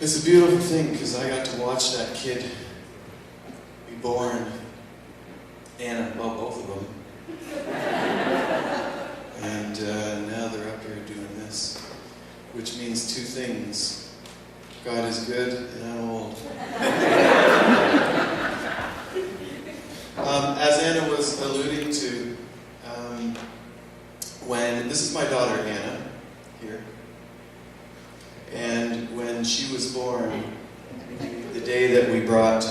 It's a beautiful thing because I got to watch that kid be born. Anna, well, both of them. And now they're up here doing this, which means two things. God is good and I'm old. As Anna was alluding to, this is my daughter Anna, here. And when she was born, the day that we brought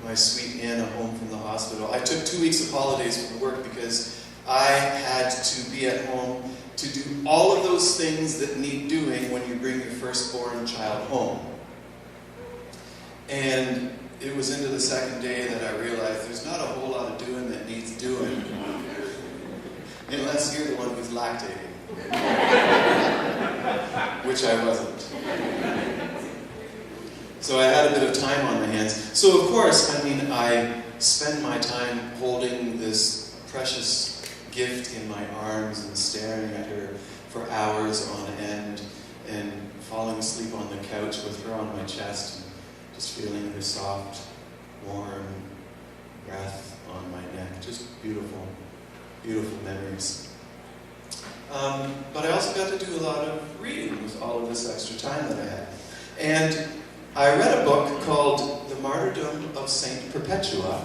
my sweet Anna home from the hospital, I took 2 weeks of holidays from work because I had to be at home to do all of those things that need doing when you bring your firstborn child home. And it was into the second day that I realized there's not a whole lot of doing that needs doing unless you're the one who's lactating. Which I wasn't. So I had a bit of time on my hands. So of course, I spend my time holding this precious gift in my arms and staring at her for hours on end and falling asleep on the couch with her on my chest and just feeling her soft, warm breath on my neck. Just beautiful, beautiful memories. But I also got to do a lot of reading with all of this extra time that I had. And I read a book called The Martyrdom of Saint Perpetua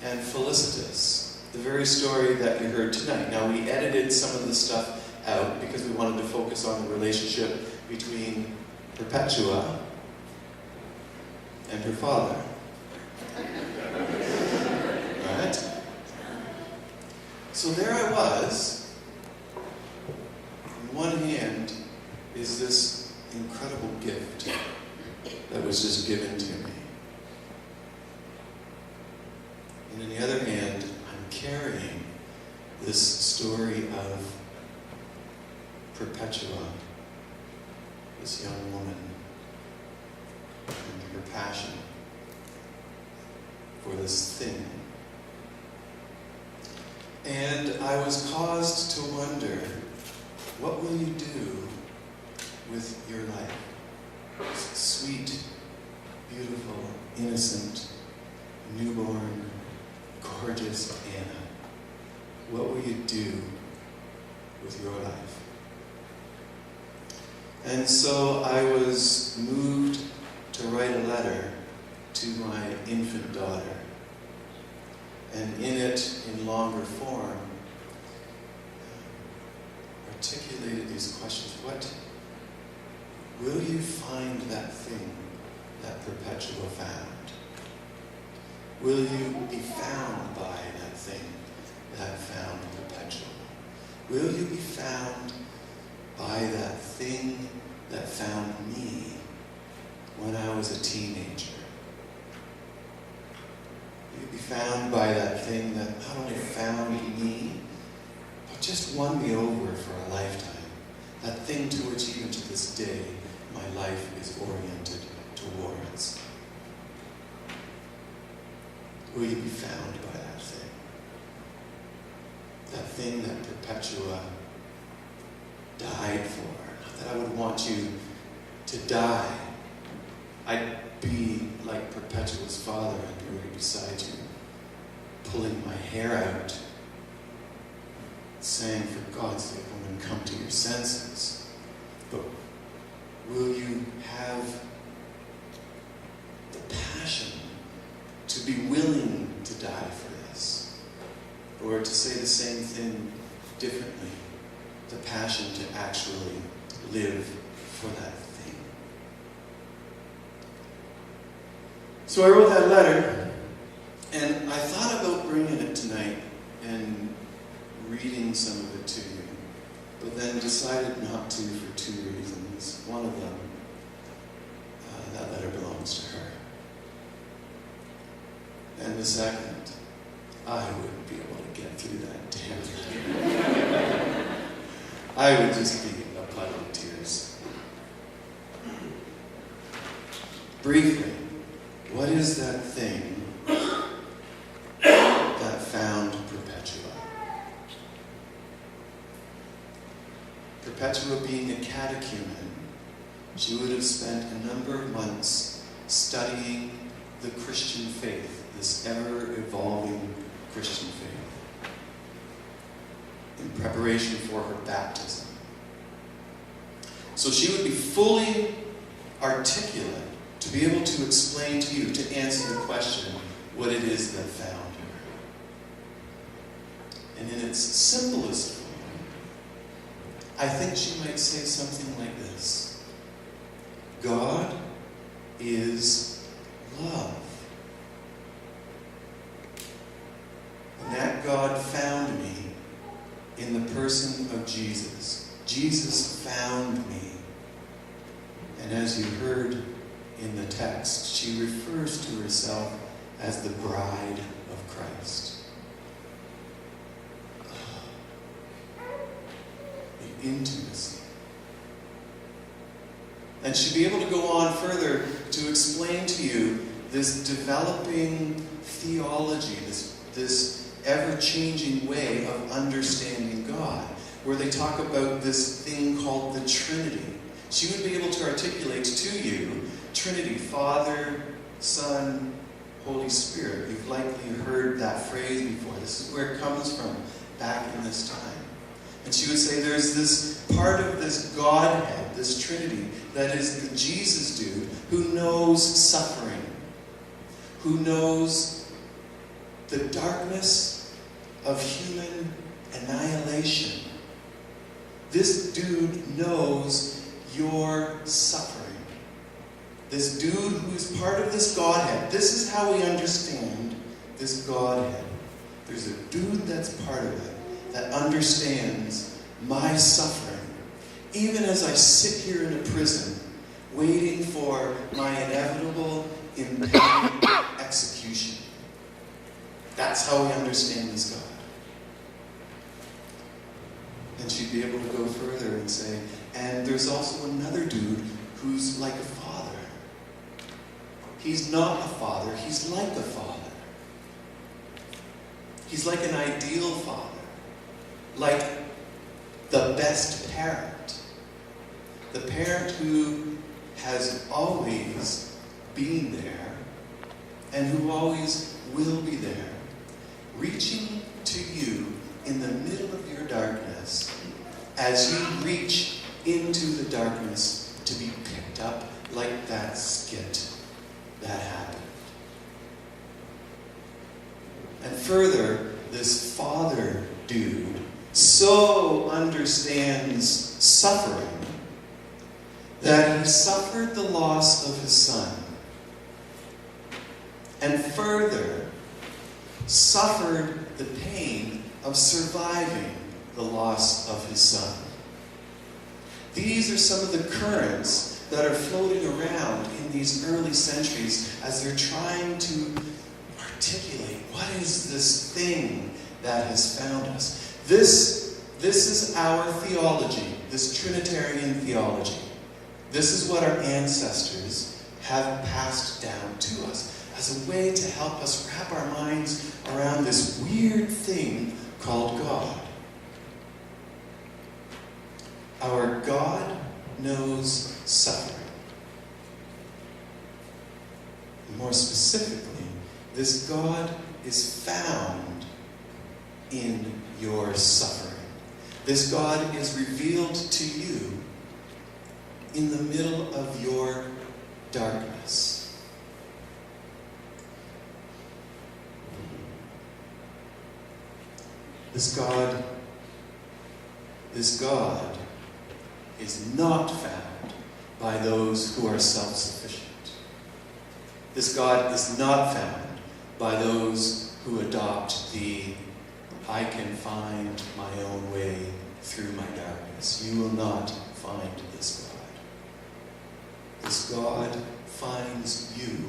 and Felicitas, the very story that you heard tonight. Now, we edited some of the stuff out because we wanted to focus on the relationship between Perpetua and her father. Right? So there I was. In one hand is this incredible gift that was just given to me. And in the other hand, I'm carrying this story of Perpetua, this young woman, and her passion for this thing. And I was caused to wonder, what will you do with your life? Sweet, beautiful, innocent, newborn, gorgeous Anna. What will you do with your life? And so I was moved to write a letter to my infant daughter. And in it, in longer form, articulated these questions. What will you find that thing that Perpetua found? Will you be found by that thing that found Perpetua? Will you be found by that thing that found me when I was a teenager? Will you be found by that thing that not only found me, but just won me over for a lifetime? That thing to which even to this day my life is oriented towards. Will you be found by that thing? That thing that Perpetua died for. Not that I would want you to die. I'd be like Perpetua's father. I'd be right beside you, pulling my hair out, saying, for God's sake, woman, come to your senses. But will you have the passion to be willing to die for this? Or to say the same thing differently, the passion to actually live for that thing. So I wrote that letter, and I thought about bringing it tonight and reading some of it to you, but then decided not to for two reasons. One of them, that letter belongs to her. And the second, I wouldn't be able to get through that damn thing. I would just be a puddle of tears. Briefly, what is that thing that found Perpetua? Perpetua, being a catechumen, she would have spent a number of months studying the Christian faith, this ever-evolving Christian faith, in preparation for her baptism. So she would be fully articulate to be able to explain to you, to answer the question, what it is that found her. And in its simplest form, I think she might say something like this: God is love. And that God found me in the person of Jesus. Jesus found me. And as you heard in the text, she refers to herself as the bride of Christ. The intimacy. And she'd be able to go on further to explain to you this developing theology, this ever-changing way of understanding God, where they talk about this thing called the Trinity. She would be able to articulate to you Trinity, Father, Son, Holy Spirit. You've likely heard that phrase before. This is where it comes from back in this time. And she would say there's this part of this Godhead, this Trinity, that is the Jesus dude who knows suffering, who knows the darkness of human annihilation. This dude knows your suffering. This dude who is part of this Godhead. This is how we understand this Godhead. There's a dude that's part of it that understands my suffering. Even as I sit here in a prison, waiting for my inevitable, impending execution. That's how we understand this God. And she'd be able to go further and say, and there's also another dude who's like a father. He's not a father, he's like a father. He's like an ideal father. Like the best parent. The parent who has always been there and who always will be there, reaching to you in the middle of your darkness as you reach into the darkness to be picked up like that skit that happened. And further, this father dude so understands suffering that he suffered the loss of his son. And further, suffered the pain of surviving the loss of his son. These are some of the currents that are floating around in these early centuries as they're trying to articulate what is this thing that has found us. This is our theology, this Trinitarian theology. This is what our ancestors have passed down to us as a way to help us wrap our minds around this weird thing called God. Our God knows suffering. More specifically, this God is found in your suffering. This God is revealed to you in the middle of your darkness. This God is not found by those who are self-sufficient. This God is not found by those who adopt the I can find my own way through my darkness. You will not find this God. This God finds you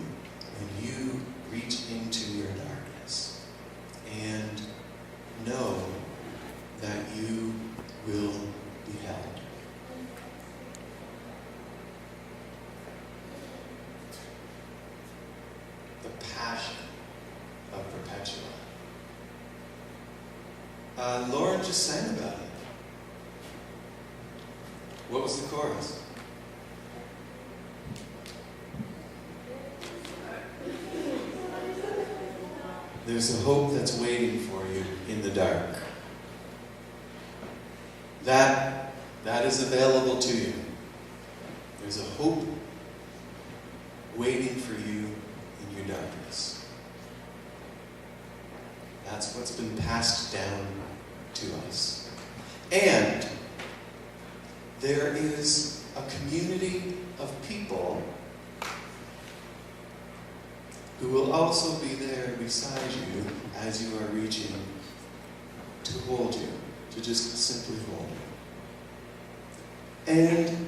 when you reach into your darkness and know that you will be held. The passion of Perpetua. Lauren just sang about it. What was the chorus? There's a hope that's waiting for you in the dark. That is available to you. There's a hope waiting for you in your darkness. That's what's been passed down to us. And there is a community of people who will also be there beside you as you are reaching to hold you, to just simply hold you. And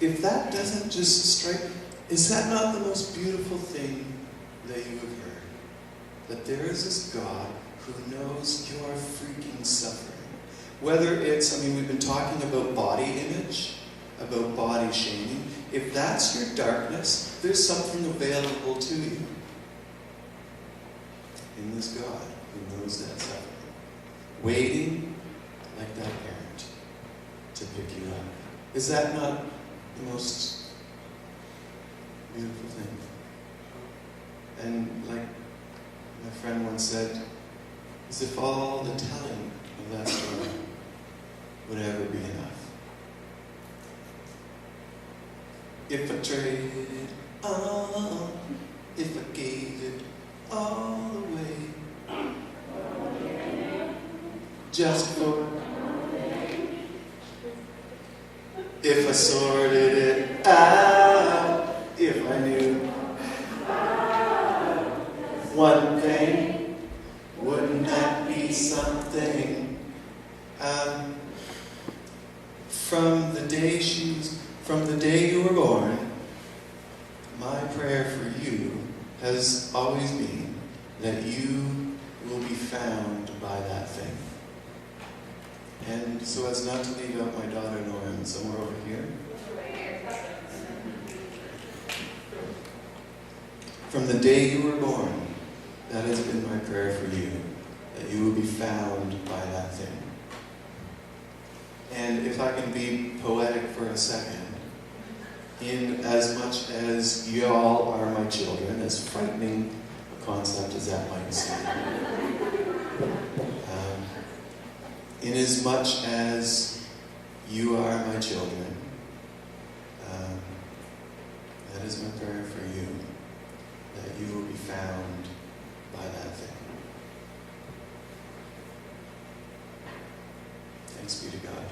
if that doesn't just strike, is that not the most beautiful thing that you have heard? That there is this God who knows your freaking suffering. Whether it's, we've been talking about body image, about body shaming. If that's your darkness, there's something available to you in this God who knows that suffering. Waiting like that parent to pick you up. Is that not the most beautiful thing? And like my friend once said, as if all the telling of that story would ever be enough. If I traded all, if I gave it all away, just for, if I sorted it out, if I knew one thing, wouldn't that be something? From the day you were born, my prayer for you has always been that you will be found by that thing. And so as not to leave out my daughter Lauren, somewhere over here. From the day you were born, that has been my prayer for you, that you will be found by that thing. And if I can be poetic for a second, in as much as y'all are my children, as frightening a concept as that might seem, in as much as you are my children, that is my prayer for you, that you will be found by that thing. Thanks be to God.